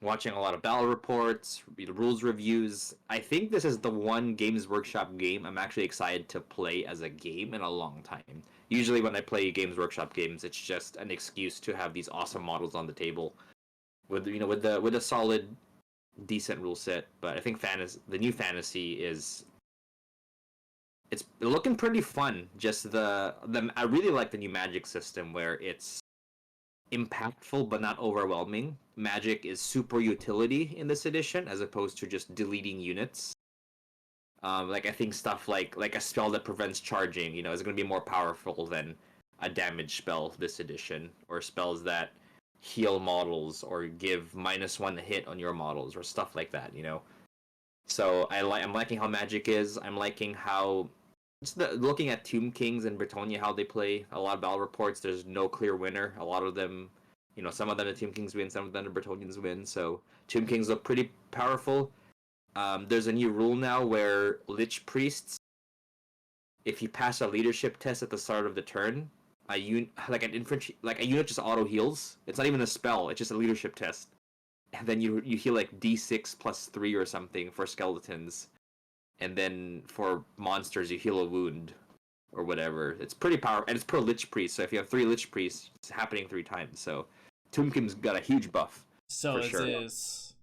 watching a lot of battle reports, rules reviews. I think this is the one Games Workshop game I'm actually excited to play as a game in a long time. Usually when I play Games Workshop games, it's just an excuse to have these awesome models on the table with with a solid decent rule set. But I think the new fantasy is it's looking pretty fun. Just the I really like the new magic system where it's impactful but not overwhelming. Magic is super utility in this edition as opposed to just deleting units. Like I think stuff like a spell that prevents charging, is going to be more powerful than a damage spell this edition, or spells that heal models or give -1 hit on your models or stuff like that. So I'm liking how magic is. I'm liking how looking at Tomb Kings and Bretonnia, how they play. A lot of battle reports, there's no clear winner. A lot of them, some of them the Tomb Kings win, some of them the Bretonnians win. So Tomb Kings look pretty powerful. There's a new rule now where Lich Priests, if you pass a leadership test at the start of the turn, like a unit just auto heals. It's not even a spell. It's just a leadership test, and then you heal like D6+3 or something for skeletons, and then for monsters you heal a wound or whatever. It's pretty powerful, and it's per Lich Priest. So if you have 3 Lich Priests, it's happening 3 times. So Tomb King's got a huge buff So for is sure. this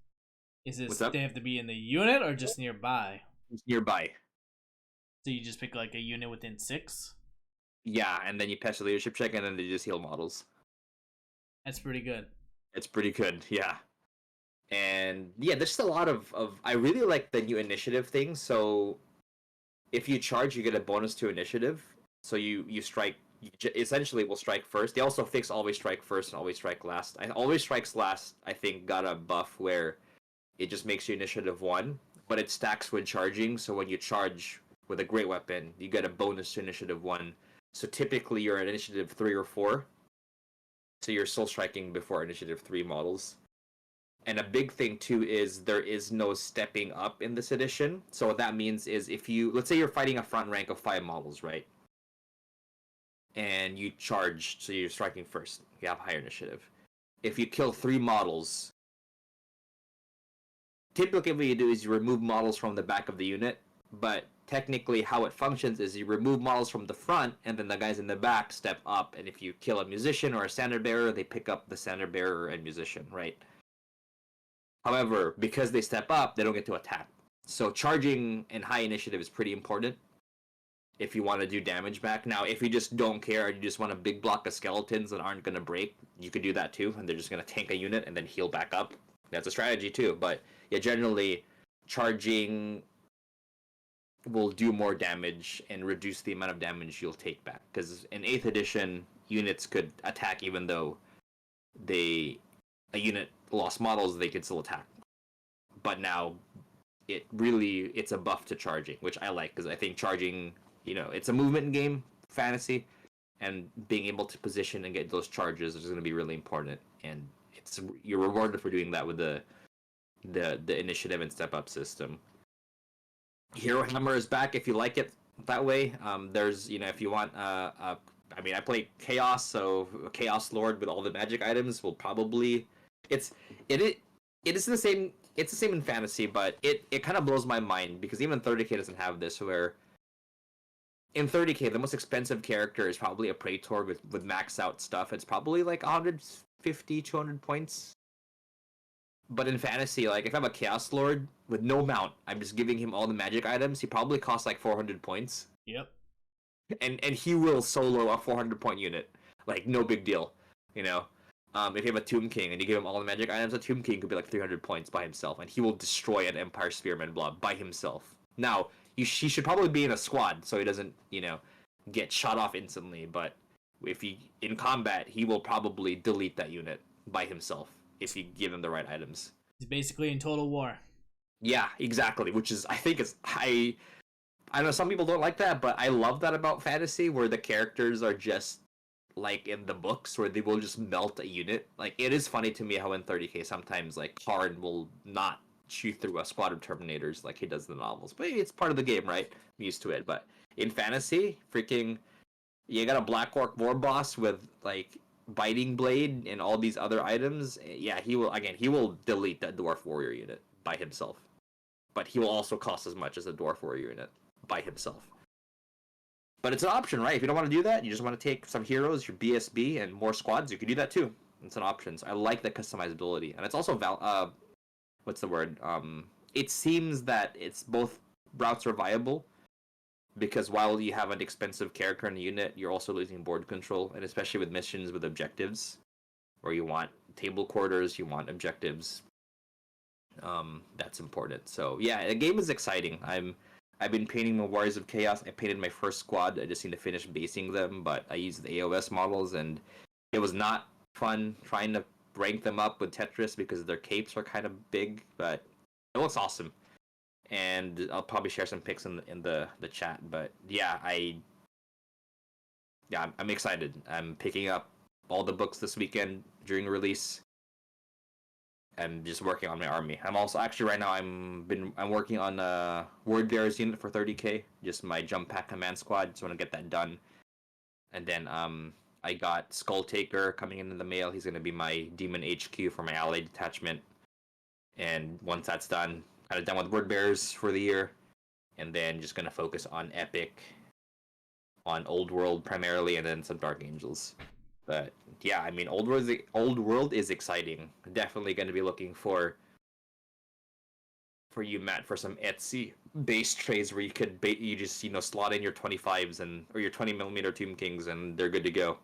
What's up? they have to be in the unit or just nearby? It's nearby. So you just pick like a unit within 6? Yeah, and then you pass the leadership check, and then they just heal models. That's pretty good. It's pretty good, yeah. And yeah, there's just a lot of I really like the new initiative thing. So if you charge, you get a bonus to initiative. So you strike, essentially will strike first. They also fix always strike first and always strike last. I always strikes last, I think, got a buff where it just makes you initiative 1, but it stacks when charging. So when you charge with a great weapon, you get a bonus to initiative 1. So typically you're at initiative 3 or 4. So you're still striking before initiative 3 models. And a big thing too is there is no stepping up in this edition. So what that means is if you, let's say you're fighting a front rank of 5 models, right? And you charge, so you're striking first. You have higher initiative. If you kill 3 models, typically what you do is you remove models from the back of the unit, but technically how it functions is you remove models from the front, and then the guys in the back step up, and if you kill a musician or a standard bearer, they pick up the standard bearer and musician, right? However, because they step up, they don't get to attack. So charging and high initiative is pretty important if you want to do damage back. Now, if you just don't care and you just want a big block of skeletons that aren't going to break, you could do that too, and they're just going to tank a unit and then heal back up. That's a strategy too, but yeah, generally charging will do more damage and reduce the amount of damage you'll take back, because in 8th edition units could attack even though a unit lost models, they could still attack. But now it's a buff to charging, which I like, because I think charging, it's a movement game, fantasy, and being able to position and get those charges is going to be really important, and you're rewarded for doing that with the initiative and step up system. Hero Hammer is back if you like it that way. There's, if you want, I play Chaos, so Chaos Lord with all the magic items will probably, it is the same. It's the same in fantasy, but it kind of blows my mind because even 30K doesn't have this. Where in 30K, the most expensive character is probably a Praetor with max out stuff. It's probably like 150, 200 points. But in fantasy, like if I have a Chaos Lord with no mount, I'm just giving him all the magic items. He probably costs like 400 points. Yep. And he will solo a 400-point unit, like no big deal, If you have a Tomb King and you give him all the magic items, a Tomb King could be like 300 points by himself, and he will destroy an Empire Spearman blob by himself. Now, he should probably be in a squad so he doesn't, get shot off instantly. But if he in combat, he will probably delete that unit by himself if you give him the right items. He's basically in total war. Yeah, exactly. Which is, I think, I know some people don't like that, but I love that about fantasy, where the characters are just like in the books, where they will just melt a unit. Like, it is funny to me how in 30K sometimes like Karn will not shoot through a squad of Terminators like he does in the novels, but it's part of the game, right? I'm used to it. But in fantasy, freaking, you got a Black Orc war boss with like Biting Blade and all these other items. Yeah, he will delete that Dwarf Warrior unit by himself, but he will also cost as much as a Dwarf Warrior unit by himself. But it's an option, right? If you don't want to do that, you just want to take some heroes, your BSB, and more squads, you can do that too. It's an option. So I like the customizability, and it's also what's the word? It seems that it's both routes are viable, because while you have an expensive character in the unit, you're also losing board control, and especially with missions with objectives, where you want table quarters, you want objectives. That's important. So yeah, the game is exciting. I've been painting the Warriors of Chaos. I painted my first squad. I just need to finish basing them, but I used the AOS models, and it was not fun trying to rank them up with Tetris because their capes are kind of big, but it looks awesome. And I'll probably share some pics in the chat. But yeah, I'm excited. I'm picking up all the books this weekend during release. I'm just working on my army. I'm also actually right now I'm working on a Word Bearers unit for 30K, just my jump pack command squad. Just want to get that done. And then I got Skull Taker coming in the mail. He's gonna be my Demon HQ for my ally detachment. And once that's done, kind of done with Word Bearers for the year, and then just gonna focus on Epic, on Old World primarily, and then some Dark Angels. But yeah, I mean, Old World is exciting. Definitely going to be looking for you, Matt, for some Etsy base trays where you just slot in your 25s or your 20mm Tomb Kings, and they're good to go.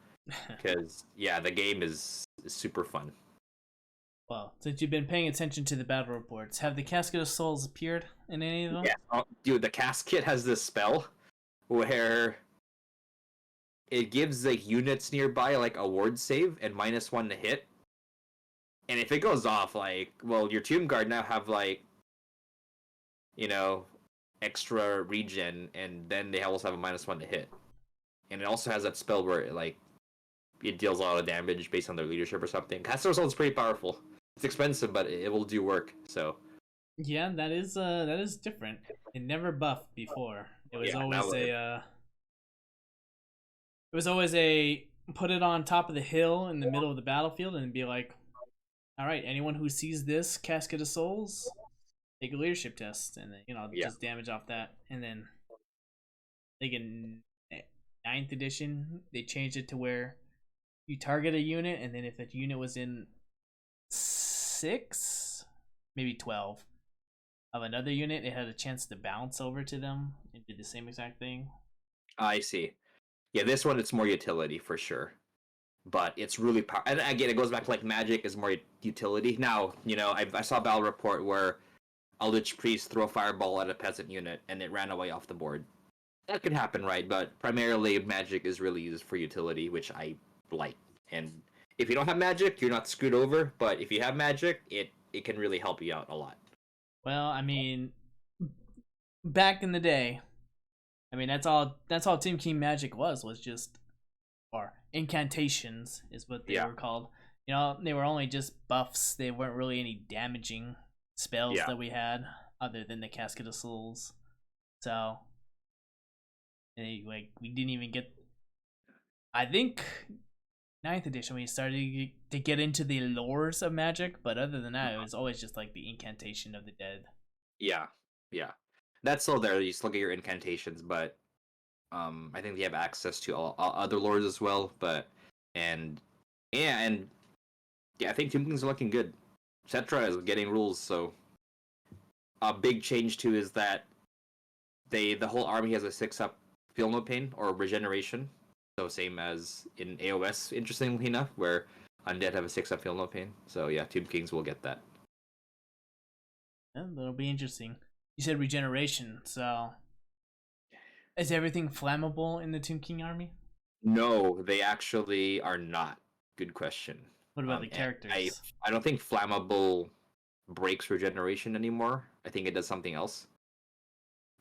Because yeah, the game is super fun. Well, since you've been paying attention to the battle reports, have the Casket of Souls appeared in any of them? Yeah, dude, the casket has this spell where it gives like units nearby like a ward save and -1 to hit. And if it goes off, like, well, your Tomb Guard now have like, you know, extra regen, and then they also have a -1 to hit. And it also has that spell where it deals a lot of damage based on their leadership or something. Castle Soul is pretty powerful. It's expensive, but it will do work. So Yeah, that is different. It never buffed before. It was yeah, always a put it on top of the hill in the middle of the battlefield and be like, all right, anyone who sees this Casket of Souls, take a leadership test, and then yeah, just damage off that. And then like in ninth edition, they changed it to where you target a unit, and then if the unit was in 6, maybe 12 of another unit, it had a chance to bounce over to them and do the same exact thing. I see. Yeah, this one it's more utility for sure, but it's really and again it goes back to like magic is more utility. Now I saw a battle report where a Lich Priest threw a fireball at a peasant unit and it ran away off the board. That could happen, right? But primarily magic is really used for utility, which I like. And if you don't have magic, you're not screwed over. But if you have magic, it can really help you out a lot. Well, I mean, back in the day, I mean that's all Team King Magic was just or incantations is what they were called. They were only just buffs. They weren't really any damaging spells that we had other than the Casket of Souls. So we didn't even get. I think ninth edition we started to get into the lores of magic, but other than that, it was always just like the incantation of the dead. Yeah, yeah, that's still there. You still get your incantations, but I think they have access to all other lords as well. But and yeah, and yeah, I think Tomb Kings are looking good. Cetra is getting rules, so a big change too is that the whole army has a 6-up feel no pain or regeneration. So same as in AOS, interestingly enough, where undead have a 6-up feel no pain. So yeah, Tomb Kings will get that. Yeah, that'll be interesting. You said regeneration, so is everything flammable in the Tomb King army? No, they actually are not. Good question. What about the And characters? I don't think flammable breaks regeneration anymore. I think it does something else.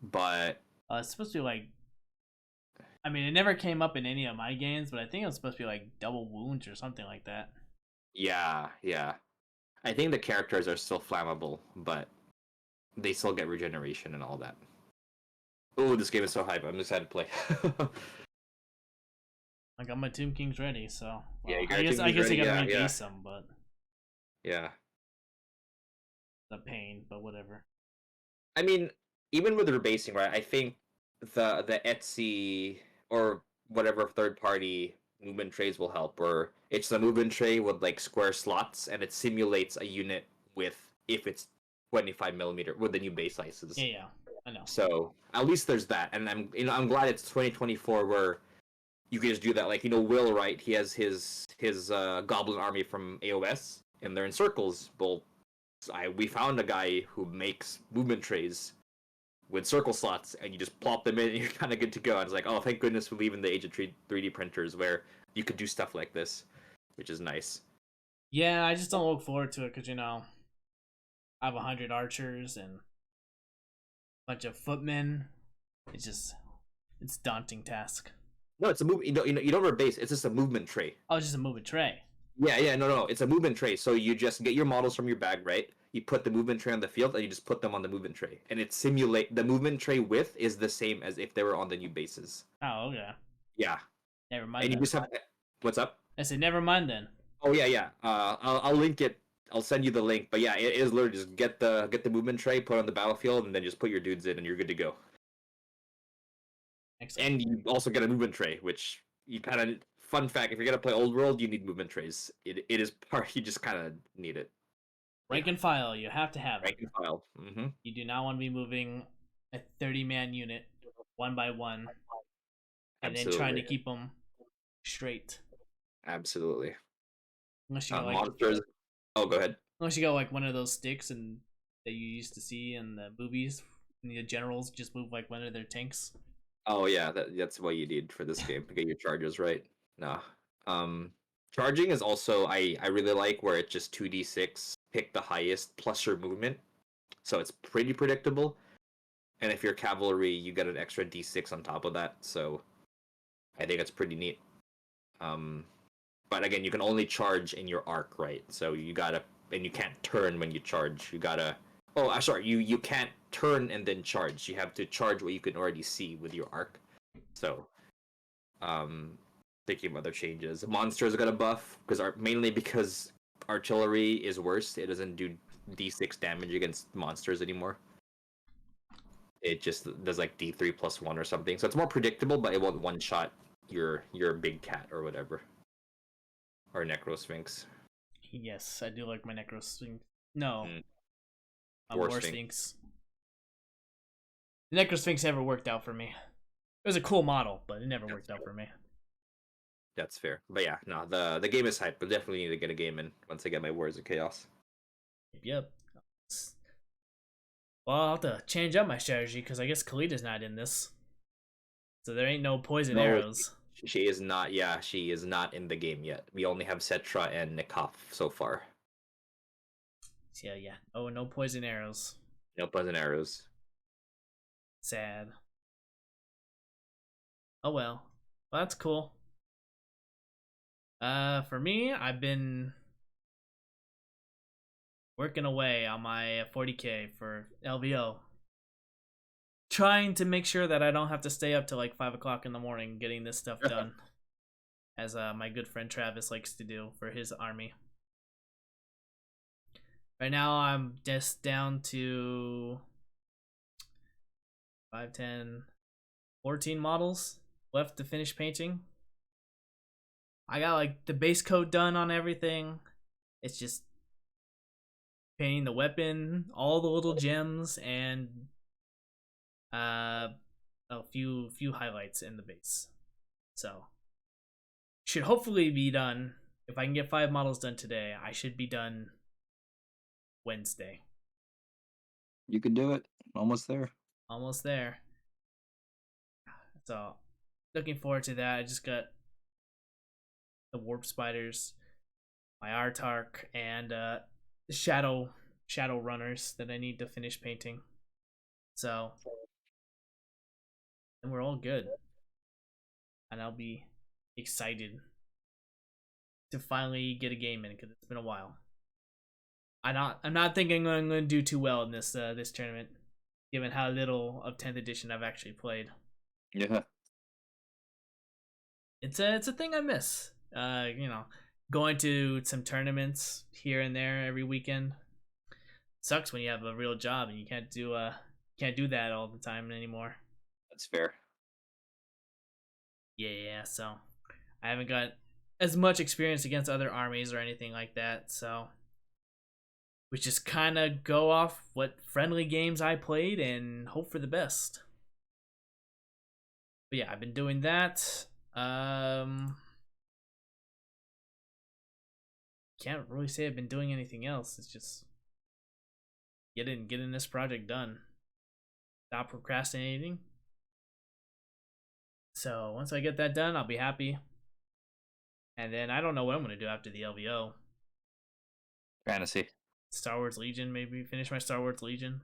But It's supposed to be like. I mean, it never came up in any of my games, but I think it was supposed to be like double wounds or something like that. yeah, yeah. I think the characters are still flammable, but they still get regeneration and all that. Oh, this game is so hype. I'm excited to play. I got my Tomb Kings ready, so Yeah, you got I your guess Tomb I Kings guess I ready, gotta yeah. rebase them, but Yeah. the pain, but whatever. I mean, even with rebasing, right? I think the Etsy or whatever third party movement trays will help. Where it's a movement tray with like square slots, and it simulates a unit with if it's 25mm with the new base sizes. Yeah, I know. So at least there's that, and I'm glad it's 2024 where you can just do that. Like Will, right? He has his goblin army from AOS, and they're in circles. Well, we found a guy who makes movement trays with circle slots, and you just plop them in, and you're kind of good to go. And it's like, oh, thank goodness we live in the age of 3D printers where you could do stuff like this, which is nice. Yeah, I just don't look forward to it because I have 100 archers and a bunch of footmen. It's a daunting task. No, it's a move. You don't rebase. It's just a movement tray. Oh, it's just a moving tray. Yeah, no. It's a movement tray. So you just get your models from your bag, right? You put the movement tray on the field, and you just put them on the movement tray, and it simulate the movement tray width is the same as if they were on the new bases. Oh, okay. Yeah, Never mind. and you Then. just have what's up? I said never mind then. Oh yeah. I'll link it. I'll send you the link. But yeah, it is literally just get the movement tray, put it on the battlefield, and then just put your dudes in, and you're good to go. Excellent. And you also get a movement tray, which you kind of fun fact: if you're gonna play Old World, you need movement trays. It is part. You just kind of need it. Rank and file, you have to have it. Rank and file. Mm-hmm. You do not want to be moving a 30-man unit one by one and Absolutely. then trying to keep them straight. Absolutely. Unless you Monsters. Oh, go ahead. Unless you got like one of those sticks and that you used to see in the movies, and the generals just move like one of their tanks. Oh yeah, that's what you need for this game to get your charges right. Nah. Um, Charging is also I really like where it's just 2d6, pick the highest plus your movement. So it's pretty predictable. And if you're cavalry, you get an extra d6 on top of that. So I think it's pretty neat. Um, but again, you can only charge in your arc, right? So you gotta, and you can't turn when you charge. You gotta. Oh, I'm sorry. You can't turn and then charge. You have to charge what you can already see with your arc. So, um, thinking of other changes. Monsters got a buff because mainly because artillery is worse. It doesn't do d6 damage against monsters anymore. It just does like d3+1 or something. So it's more predictable, but it won't one shot your big cat or whatever, or Necrosphinx. Yes, I do like my Necro Sphinx. No, Mm. War War Sphinx. The Necro Sphinx never worked out for me. It was a cool model, but it never That's worked out fair. for me. That's fair. But yeah, no, the game is hype. But definitely need to get a game in once I get my Wars of Chaos. Yep. Well, I'll have to change up my strategy because I guess Kalita's not in this. So there ain't no poison No, arrows. she is not. Yeah, she is not in the game yet. We only have Cetra and Nikov so far. Yeah, yeah. Oh, no poison arrows. No poison arrows. Sad. Oh well. Well, that's cool. For me, I've been working away on my 40k for LVO. Trying to make sure that I don't have to stay up till like 5 o'clock in the morning getting this stuff done. As my good friend Travis likes to do for his army. Right now, I'm just down to 5, 10, 14 models left to finish painting. I got like the base coat done on everything. It's just painting the weapon, all the little gems, and a few highlights in the base. So should hopefully be done. If I can get 5 models done today, I should be done Wednesday. You could do it. Almost there. Almost there. So looking forward to that. I just got the warp spiders, my Artark, and shadow runners that I need to finish painting. So, and we're all good, and I'll be excited to finally get a game in because it's been a while. I'm not thinking I'm going to do too well in this this tournament, given how little of 10th edition I've actually played. Yeah. It's a thing I miss. You know, going to some tournaments here and there every weekend. Sucks when you have a real job and you can't do that all the time anymore. That's fair. Yeah, so I haven't got as much experience against other armies or anything like that, so we just kind of go off what friendly games I played and hope for the best. But yeah, I've been doing that. Can't really say I've been doing anything else. It's just getting this project done. Stop procrastinating. So once I get that done, I'll be happy. And then I don't know what I'm gonna do after the LVO. Fantasy. Star Wars Legion, maybe finish my Star Wars Legion.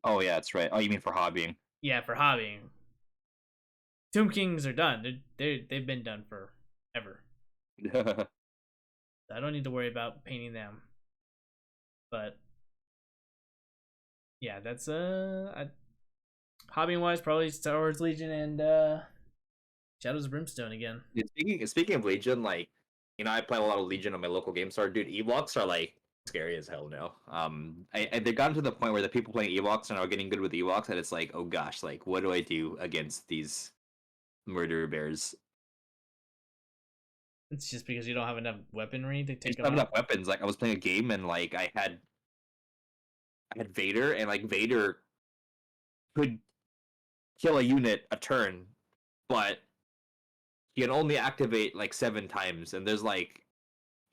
Oh yeah, that's right. Oh, you mean for hobbying? Yeah, for hobbying. Tomb Kings are done. They've been done forever. I don't need to worry about painting them. But yeah, that's hobbying wise probably Star Wars Legion and Shadows of Brimstone again. Yeah, speaking of Legion, like, you know, I play a lot of Legion on my local game store. Dude, Ewoks are like scary as hell now. They've gotten to the point where the people playing Ewoks are now getting good with Ewoks, and it's like, oh gosh, like, what do I do against these murder bears? It's just because you don't have enough weaponry to I take just them don't have out. enough weapons. Like, I was playing a game and like I had Vader, and like Vader could kill a unit a turn, but you can only activate like 7 times, and there's like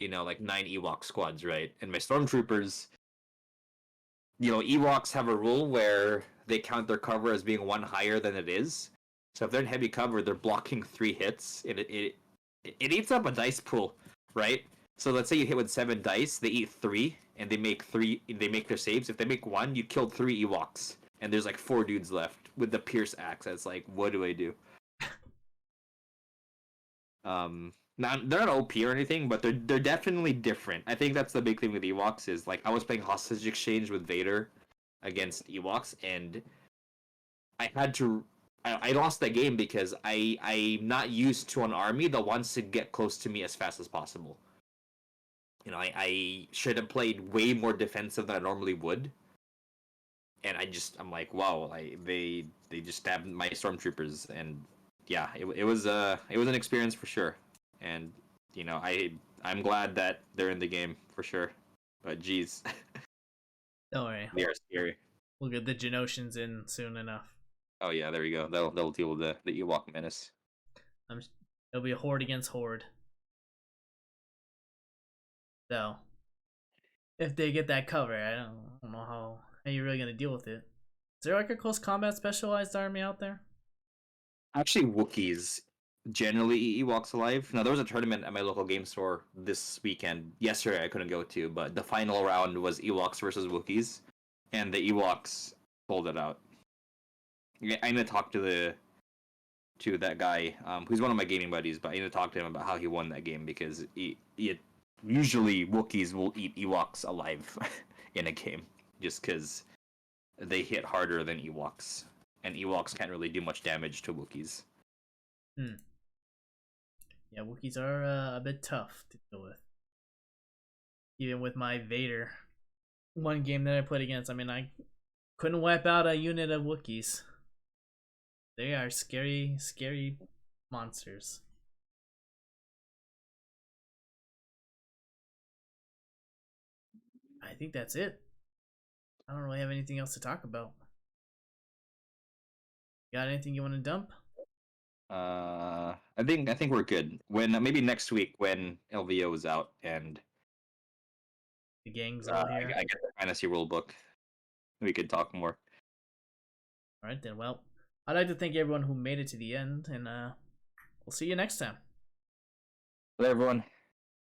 like 9 Ewok squads, right? And my stormtroopers, Ewoks have a rule where they count their cover as being one higher than it is. So if they're in heavy cover, they're blocking 3 hits, and it eats up a dice pool, right? So let's say you hit with 7 dice, they eat 3, and they make their saves. If they make 1, you killed 3 Ewoks, and there's like 4 dudes left with the Pierce axe. It's like, what do I do? Not they're not OP or anything, but they're definitely different. I think that's the big thing with Ewoks is like I was playing Hostage Exchange with Vader against Ewoks, and I had to I lost that game because I'm not used to an army that wants to get close to me as fast as possible. I should have played way more defensive than I normally would, and I'm like, wow, they just stabbed my stormtroopers, and yeah, it was an experience for sure, and I'm glad that they're in the game for sure, but geez, Don't worry. they are scary. We'll get the Genosians in soon enough. Oh yeah, there we go. They'll deal with the Ewok menace. It'll be a horde against horde. So, if they get that cover, I don't know how you're really gonna deal with it. Is there like a close combat specialized army out there? Actually, Wookiees generally eat Ewoks alive. Now there was a tournament at my local game store this weekend. Yesterday I couldn't go to, but the final round was Ewoks versus Wookiees, and the Ewoks pulled it out. I need to talk to that guy, who's one of my gaming buddies, but I need to talk to him about how he won that game because usually Wookiees will eat Ewoks alive in a game just because they hit harder than Ewoks, and Ewoks can't really do much damage to Wookiees. Yeah, Wookiees are a bit tough to deal with. Even with my Vader, one game that I played against, I couldn't wipe out a unit of Wookiees. They are scary, scary monsters. I think that's it. I don't really have anything else to talk about. Got anything you want to dump? I think we're good. When maybe next week when LVO is out and The gang's all here. I get the fantasy rule book, we could talk more. All right then. Well, I'd like to thank everyone who made it to the end, and we'll see you next time. Hello, everyone.